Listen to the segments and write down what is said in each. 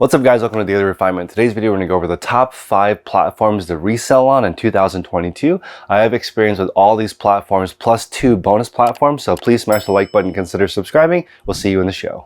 What's up guys, welcome to Daily Refinement. Today's video we're going to go over the top 5 platforms to resell on in 2022. I have experience with all these platforms plus 2 bonus platforms, so please smash the like button and consider subscribing. We'll see you in the show.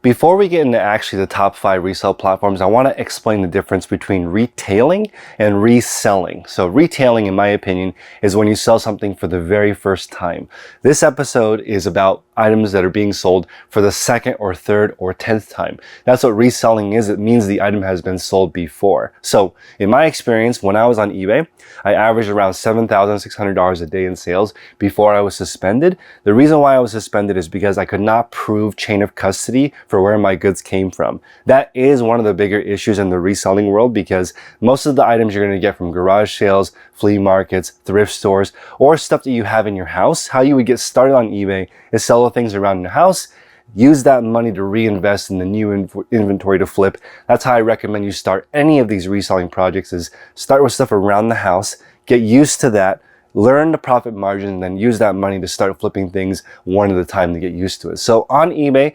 Before we get into actually the top 5 resale platforms, I want to explain the difference between retailing and reselling. So retailing, in my opinion, is when you sell something for the very first time. This episode is about items that are being sold for the second or third or 10th time. That's what reselling is. It means the item has been sold before. So in my experience, when I was on eBay, I averaged around $7,600 a day in sales before I was suspended. The reason why I was suspended is because I could not prove chain of custody for where my goods came from. That is one of the bigger issues in the reselling world, because most of the items you're going to get from garage sales, flea markets, thrift stores, or stuff that you have in your house. How you would get started on eBay is sell things around your house, use that money to reinvest in the new inventory to flip. That's how I recommend you start any of these reselling projects, is start with stuff around the house, get used to that, learn the profit margin, and then use that money to start flipping things one at a time to get used to it. So on eBay,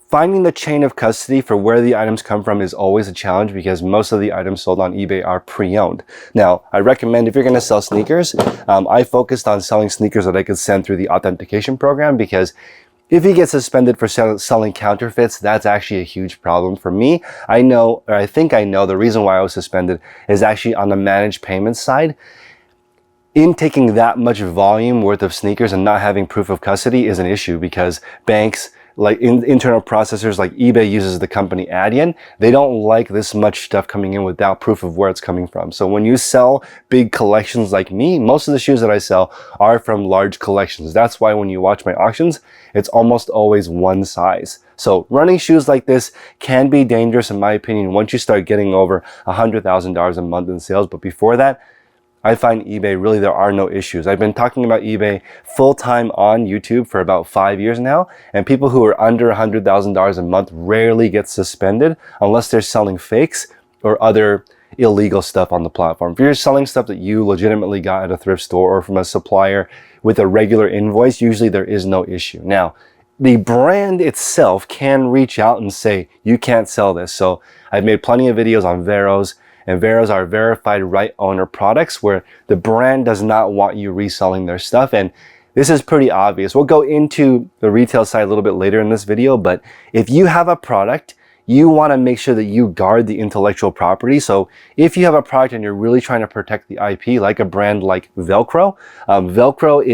finding the chain of custody for where the items come from is always a challenge, because most of the items sold on eBay are pre-owned. Now, I recommend if you're going to sell sneakers, I focused on selling sneakers that I could send through the authentication program, because if you get suspended for selling counterfeits, that's actually a huge problem for me. I know, or I think I know, the reason why I was suspended is actually on the managed payments side. In taking that much volume worth of sneakers and not having proof of custody is an issue, because banks, like internal processors like eBay uses the company Adyen, they don't like this much stuff coming in without proof of where it's coming from. So when you sell big collections like me, most of the shoes that I sell are from large collections. That's why when you watch my auctions, it's almost always one size. So running shoes like this can be dangerous, in my opinion, once you start getting over $100,000 a month in sales. But before that, I find eBay, really there are no issues. I've been talking about eBay full-time on YouTube for about 5 years now, and people who are under $100,000 a month rarely get suspended unless they're selling fakes or other illegal stuff on the platform. If you're selling stuff that you legitimately got at a thrift store or from a supplier with a regular invoice, usually there is no issue. Now, the brand itself can reach out and say, you can't sell this. So I've made plenty of videos on Veros, and Veros are verified right owner products where the brand does not want you reselling their stuff. And this is pretty obvious. We'll go into the retail side a little bit later in this video, but if you have a product, you want to make sure that you guard the intellectual property. So if you have a product and you're really trying to protect the IP, like a brand like Velcro, Velcro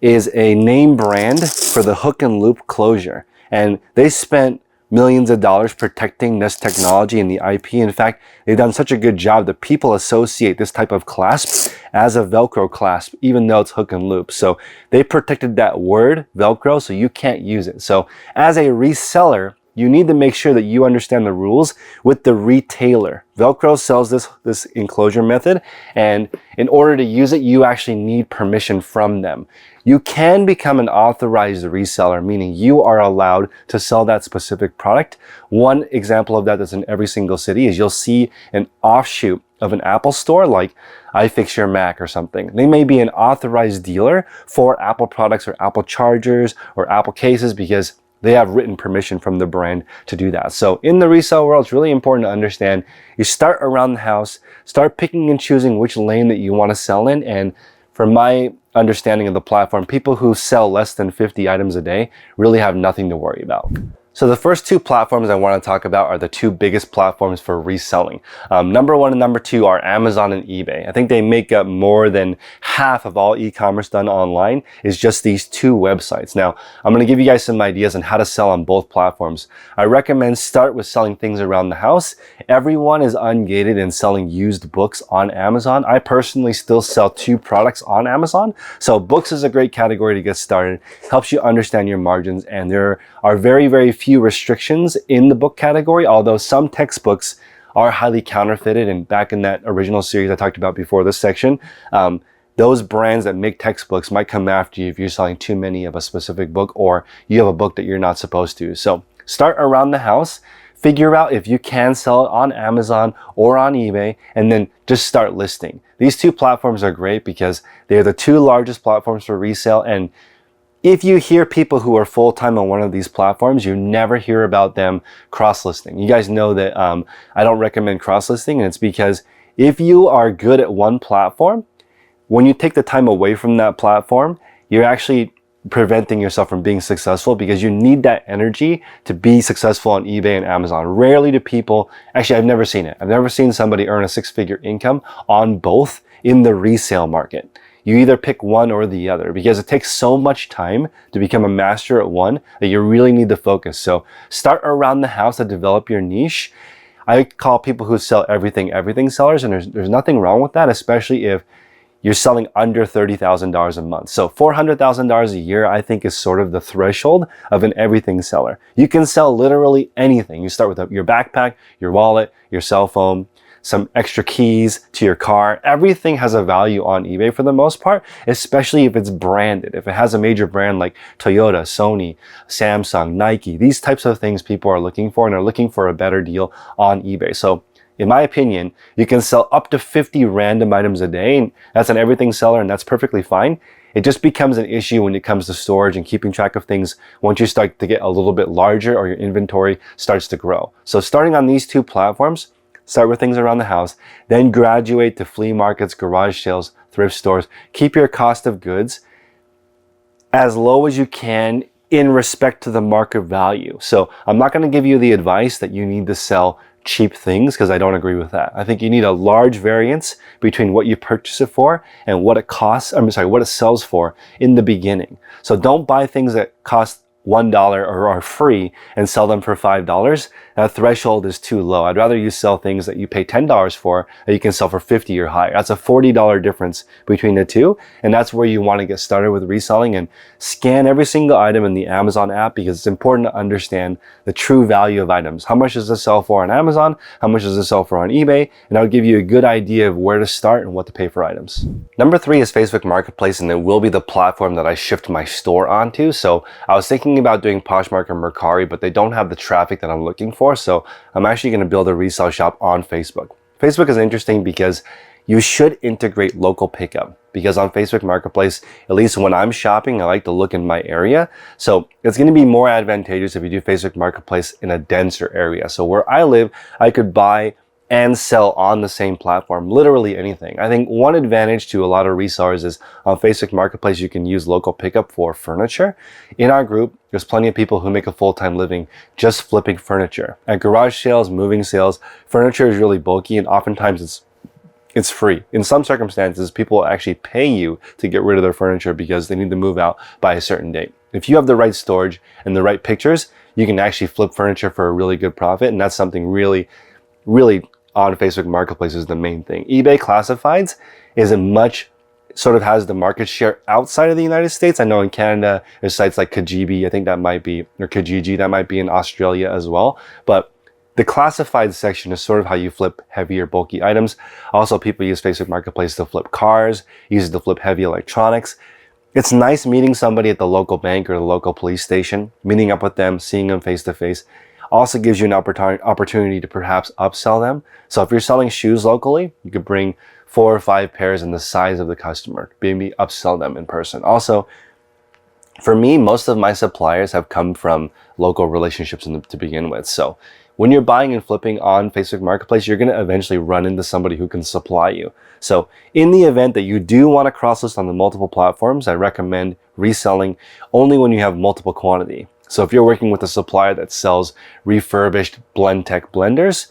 is a name brand for the hook and loop closure. And they spent millions of dollars protecting this technology and the IP. In fact, they've done such a good job that people associate this type of clasp as a Velcro clasp, even though it's hook and loop. So they protected that word, Velcro, so you can't use it. So as a reseller, you need to make sure that you understand the rules with the retailer. Velcro sells this enclosure method, and in order to use it, you actually need permission from them. You can become an authorized reseller, meaning you are allowed to sell that specific product. One example of that that's in every single city is you'll see an offshoot of an Apple store like iFixYourMac or something. They may be an authorized dealer for Apple products or Apple chargers or Apple cases, because they have written permission from the brand to do that. So in the resale world, it's really important to understand, you start around the house, start picking and choosing which lane that you want to sell in. And from my understanding of the platform, people who sell less than 50 items a day really have nothing to worry about. So the first 2 platforms I want to talk about are the 2 biggest platforms for reselling. Number 1 and number 2 are Amazon and eBay. I think they make up more than half of all e-commerce done online is just these 2 websites. Now, I'm going to give you guys some ideas on how to sell on both platforms. I recommend start with selling things around the house. Everyone is ungated in selling used books on Amazon. I personally still sell 2 products on Amazon. So books is a great category to get started. Helps you understand your margins, and there are very, very few restrictions in the book category, although some textbooks are highly counterfeited. And back in that original series I talked about before this section, those brands that make textbooks might come after you if you're selling too many of a specific book, or you have a book that you're not supposed to. So start around the house, Figure out if you can sell it on Amazon or on eBay, and then just start listing. These two platforms are great because they're the two largest platforms for resale, and if you hear people who are full-time on one of these platforms, you never hear about them cross-listing. You guys know that I don't recommend cross-listing, and it's because if you are good at one platform, when you take the time away from that platform, you're actually preventing yourself from being successful, because you need that energy to be successful on eBay and Amazon. Rarely do people, actually I've never seen it. I've never seen somebody earn a six-figure income on both in the resale market. You either pick one or the other, because it takes so much time to become a master at one that you really need to focus. So start around the house to develop your niche. I call people who sell everything sellers, and there's nothing wrong with that, especially if you're selling under $30,000 a month. So $400,000 a year, I think, is sort of the threshold of an everything seller. You can sell literally anything. You start with your backpack, your wallet, your cell phone, some extra keys to your car. Everything has a value on eBay for the most part, especially if it's branded. If it has a major brand like Toyota, Sony, Samsung, Nike, these types of things people are looking for, and are looking for a better deal on eBay. So in my opinion, you can sell up to 50 random items a day, and that's an everything seller, and that's perfectly fine. It just becomes an issue when it comes to storage and keeping track of things once you start to get a little bit larger or your inventory starts to grow. So starting on these two platforms, start with things around the house, then graduate to flea markets, garage sales, thrift stores. Keep your cost of goods as low as you can in respect to the market value. So I'm not going to give you the advice that you need to sell cheap things, because I don't agree with that. I think you need a large variance between what you purchase it for and what it costs, what it sells for in the beginning. So don't buy things that cost $1 or are free and sell them for $5. That threshold is too low. I'd rather you sell things that you pay $10 for that you can sell for $50 or higher. That's a $40 difference between the two, and that's where you want to get started with reselling. And scan every single item in the Amazon app, because it's important to understand the true value of items. How much does this sell for on Amazon? How much does this sell for on eBay? And that'll give you a good idea of where to start and what to pay for items. Number 3 is Facebook Marketplace, and it will be the platform that I shift my store onto. So I was thinking about doing Poshmark or Mercari, but they don't have the traffic that I'm looking for. So I'm actually going to build a resale shop on Facebook. Facebook is interesting because you should integrate local pickup, because on Facebook Marketplace, at least when I'm shopping, I like to look in my area. So it's going to be more advantageous if you do Facebook Marketplace in a denser area. So where I live, I could buy and sell on the same platform, literally anything. I think one advantage to a lot of resellers is on Facebook Marketplace, you can use local pickup for furniture. In our group, there's plenty of people who make a full-time living just flipping furniture. At garage sales, moving sales, furniture is really bulky, and oftentimes it's free. In some circumstances, people actually pay you to get rid of their furniture because they need to move out by a certain date. If you have the right storage and the right pictures, you can actually flip furniture for a really good profit, and that's something really on Facebook Marketplace is the main thing. eBay Classifieds is sort of has the market share outside of the United States. I know in Canada, there's sites like Kijiji, I think that might be, or Kijiji, that might be in Australia as well. But the classified section is sort of how you flip heavier, bulky items. Also, people use Facebook Marketplace to flip cars, use it to flip heavy electronics. It's nice meeting somebody at the local bank or the local police station, meeting up with them, seeing them face to face. Also gives you an opportunity to perhaps upsell them. So if you're selling shoes locally, you could bring 4 or 5 pairs in the size of the customer, maybe upsell them in person. Also, for me, most of my suppliers have come from local relationships to begin with. So when you're buying and flipping on Facebook Marketplace, you're going to eventually run into somebody who can supply you. So in the event that you do want to cross-list on the multiple platforms, I recommend reselling only when you have multiple quantity. So if you're working with a supplier that sells refurbished Blendtec blenders,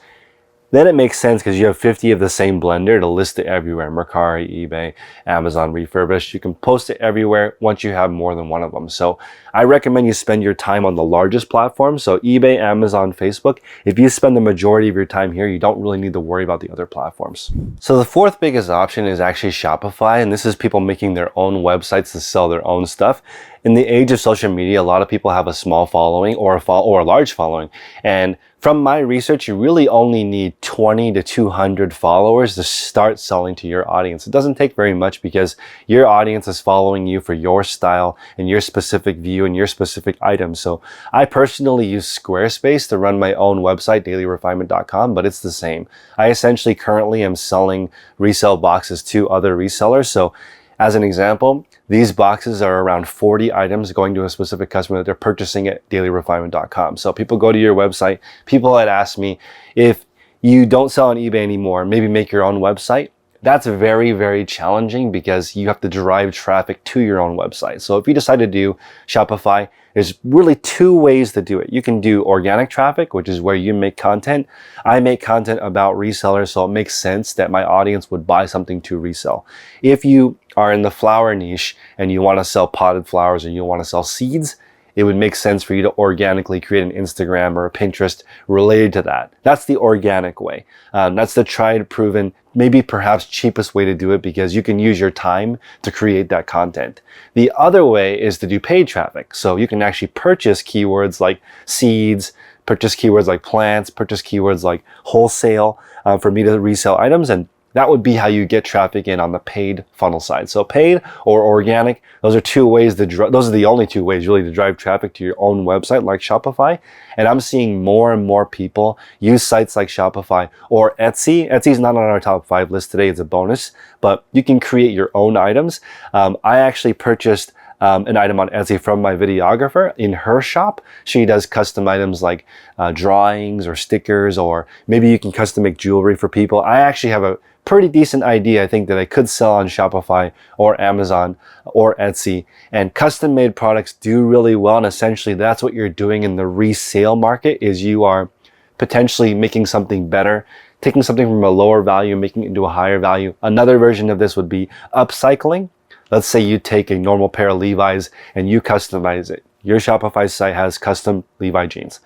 then it makes sense because you have 50 of the same blender to list it everywhere. Mercari, eBay, Amazon refurbished. You can post it everywhere once you have more than one of them. So I recommend you spend your time on the largest platforms. So eBay, Amazon, Facebook. If you spend the majority of your time here, you don't really need to worry about the other platforms. So the fourth biggest option is actually Shopify. And this is people making their own websites to sell their own stuff. In the age of social media, a lot of people have a small following or a large following. And From my research, you really only need 20 to 200 followers to start selling to your audience. It doesn't take very much because your audience is following you for your style and your specific view and your specific items. So I personally use Squarespace to run my own website, dailyrefinement.com, but it's the same. I essentially currently am selling resale boxes to other resellers. So as an example, these boxes are around 40 items going to a specific customer that they're purchasing at dailyrefinement.com. So people go to your website. People had asked me, if you don't sell on eBay anymore, maybe make your own website. That's very, very challenging because you have to drive traffic to your own website. So if you decide to do Shopify, there's really two ways to do it. You can do organic traffic, which is where you make content. I make content about resellers, so it makes sense that my audience would buy something to resell. If you are in the flower niche and you want to sell potted flowers or you want to sell seeds, it would make sense for you to organically create an Instagram or a Pinterest related to that. That's the organic way. That's the tried, proven, maybe perhaps cheapest way to do it because you can use your time to create that content. The other way is to do paid traffic. So you can actually purchase keywords like seeds, purchase keywords like plants, purchase keywords like wholesale for me to resell items, and that would be how you get traffic in on the paid funnel side. So paid or organic, those are the only two ways really to drive traffic to your own website like Shopify. And I'm seeing more and more people use sites like Shopify or Etsy. Etsy's not on our top 5 list today, it's a bonus, but you can create your own items. I actually purchased an item on Etsy from my videographer in her shop. She does custom items like drawings or stickers, or maybe you can custom make jewelry for people. I actually have a pretty decent idea, I think, that I could sell on Shopify or Amazon or Etsy. And custom made products do really well. And essentially that's what you're doing in the resale market, is you are potentially making something better, taking something from a lower value, making it into a higher value. Another version of this would be upcycling. Let's say you take a normal pair of Levi's and you customize it. Your Shopify site has custom Levi jeans.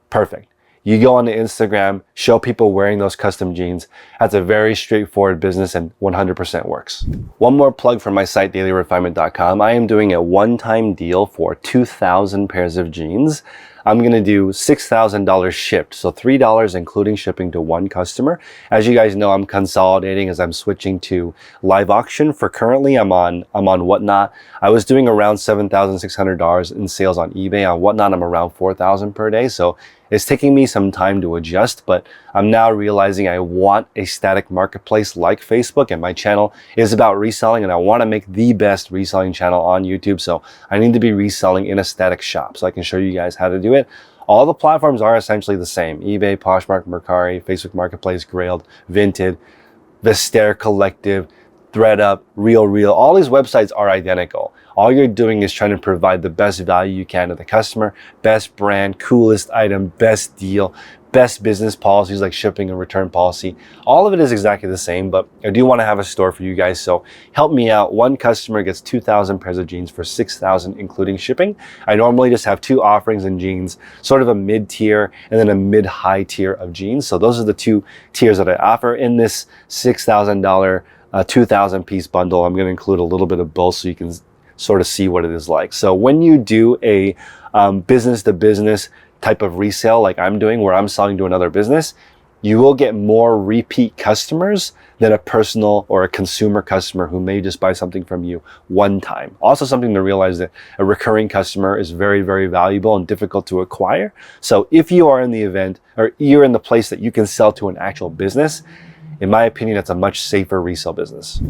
Perfect. You go on to Instagram, show people wearing those custom jeans. That's a very straightforward business and 100% works. One more plug for my site, dailyrefinement.com. I am doing a one-time deal for 2,000 pairs of jeans. I'm going to do $6,000 shipped, so $3 including shipping to one customer. As you guys know, I'm consolidating as I'm switching to live auction. For currently, I'm on Whatnot. I was doing around $7,600 in sales on eBay. On Whatnot, I'm around $4,000 per day. So it's taking me some time to adjust, but I'm now realizing I want a static marketplace like Facebook, and my channel is about reselling, and I want to make the best reselling channel on YouTube. So I need to be reselling in a static shop, so I can show you guys how to do it. All the platforms are essentially the same: eBay, Poshmark, Mercari, Facebook Marketplace, Grailed, Vinted, Vestair Collective, ThreadUp, RealReal. All these websites are identical. All you're doing is trying to provide the best value you can to the customer, best brand, coolest item, best deal, best business policies like shipping and return policy. All of it is exactly the same, but I do want to have a store for you guys, so help me out. One customer gets 2,000 pairs of jeans for $6,000 including shipping. I normally just have 2 offerings in jeans, sort of a mid-tier and then a mid-high tier of jeans. So those are the 2 tiers that I offer in this $6,000 2,000 piece bundle. I'm going to include a little bit of both so you can sort of see what it is like. So when you do a business to business type of resale like I'm doing, where I'm selling to another business, you will get more repeat customers than a personal or a consumer customer who may just buy something from you one time. Also, something to realize that a recurring customer is very, very valuable and difficult to acquire. So if you are in the event, or you're in the place that you can sell to an actual business, in my opinion, it's a much safer resale business.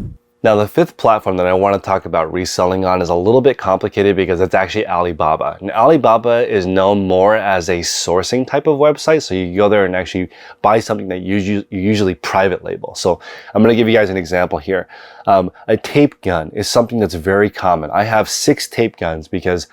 Now, the 5th platform that I want to talk about reselling on is a little bit complicated because it's actually Alibaba. And Alibaba is known more as a sourcing type of website. So you go there and actually buy something that you usually private label. So I'm going to give you guys an example here. A tape gun is something that's very common. I have 6 tape guns because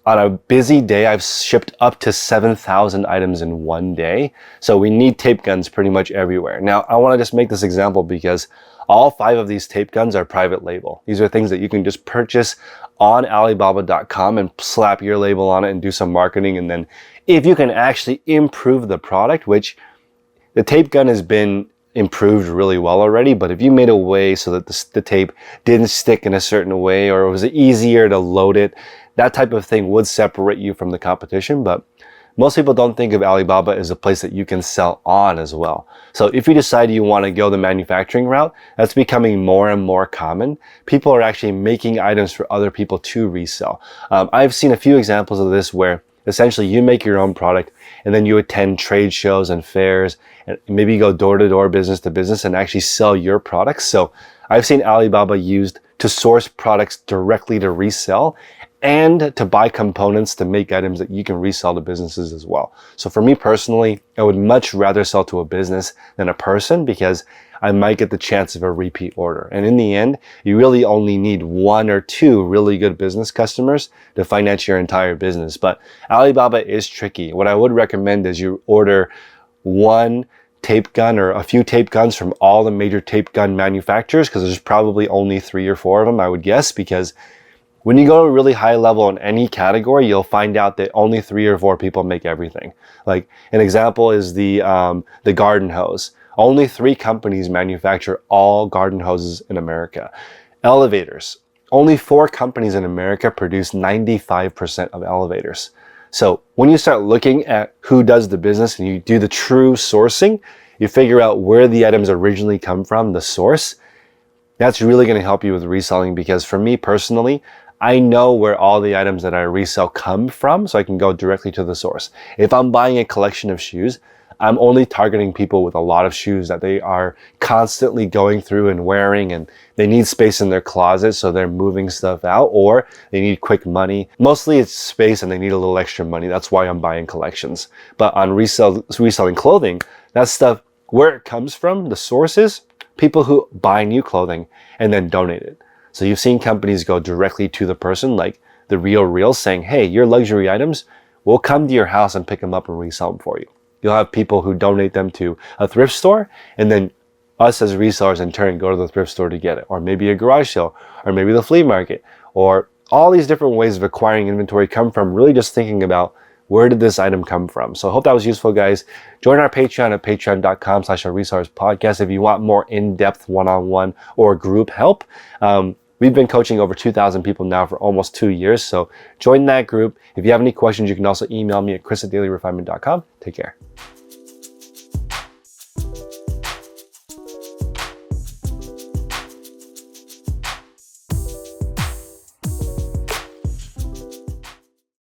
on a busy day, I've shipped up to 7,000 items in one day. So we need tape guns pretty much everywhere. Now, I want to just make this example because all 5 of these tape guns are private label. These are things that you can just purchase on Alibaba.com and slap your label on it and do some marketing. And then if you can actually improve the product, which the tape gun has been improved really well already, but if you made a way so that the tape didn't stick in a certain way, or it was easier to load it, that type of thing would separate you from the competition. But most people don't think of Alibaba as a place that you can sell on as well. So if you decide you want to go the manufacturing route, that's becoming more and more common. People are actually making items for other people to resell. I've seen a few examples of this where essentially you make your own product and then you attend trade shows and fairs and maybe you go door to door, business to business, and actually sell your products. So I've seen Alibaba used to source products directly to resell and to buy components to make items that you can resell to businesses as well. So for me personally, I would much rather sell to a business than a person because I might get the chance of a repeat order. And in the end, you really only need 1 or 2 really good business customers to finance your entire business. But Alibaba is tricky. What I would recommend is you order 1 tape gun or a few tape guns from all the major tape gun manufacturers, because there's probably only 3 or 4 of them, I would guess, because when you go to a really high level in any category, you'll find out that only 3 or 4 people make everything. Like an example is the garden hose. Only 3 companies manufacture all garden hoses in America. Elevators. Only 4 companies in America produce 95% of elevators. So when you start looking at who does the business and you do the true sourcing, you figure out where the items originally come from, the source. That's really going to help you with reselling, because for me personally, I know where all the items that I resell come from, so I can go directly to the source. If I'm buying a collection of shoes, I'm only targeting people with a lot of shoes that they are constantly going through and wearing, and they need space in their closet, so they're moving stuff out, or they need quick money. Mostly it's space and they need a little extra money. That's why I'm buying collections. But on reselling clothing, that stuff, where it comes from, the sources, people who buy new clothing and then donate it. So you've seen companies go directly to the person, like The Real, saying, hey, your luxury items, we'll come to your house and pick them up and resell them for you. You'll have people who donate them to a thrift store, and then us as resellers in turn go to the thrift store to get it, or maybe a garage sale, or maybe the flea market, or all these different ways of acquiring inventory come from really just thinking about where did this item come from. So I hope that was useful, guys. Join our Patreon at patreon.com/resellers podcast if you want more in-depth one-on-one or group help. We've been coaching over 2,000 people now for almost 2 years, so join that group. If you have any questions, you can also email me at chris@dailyrefinement.com. Take care.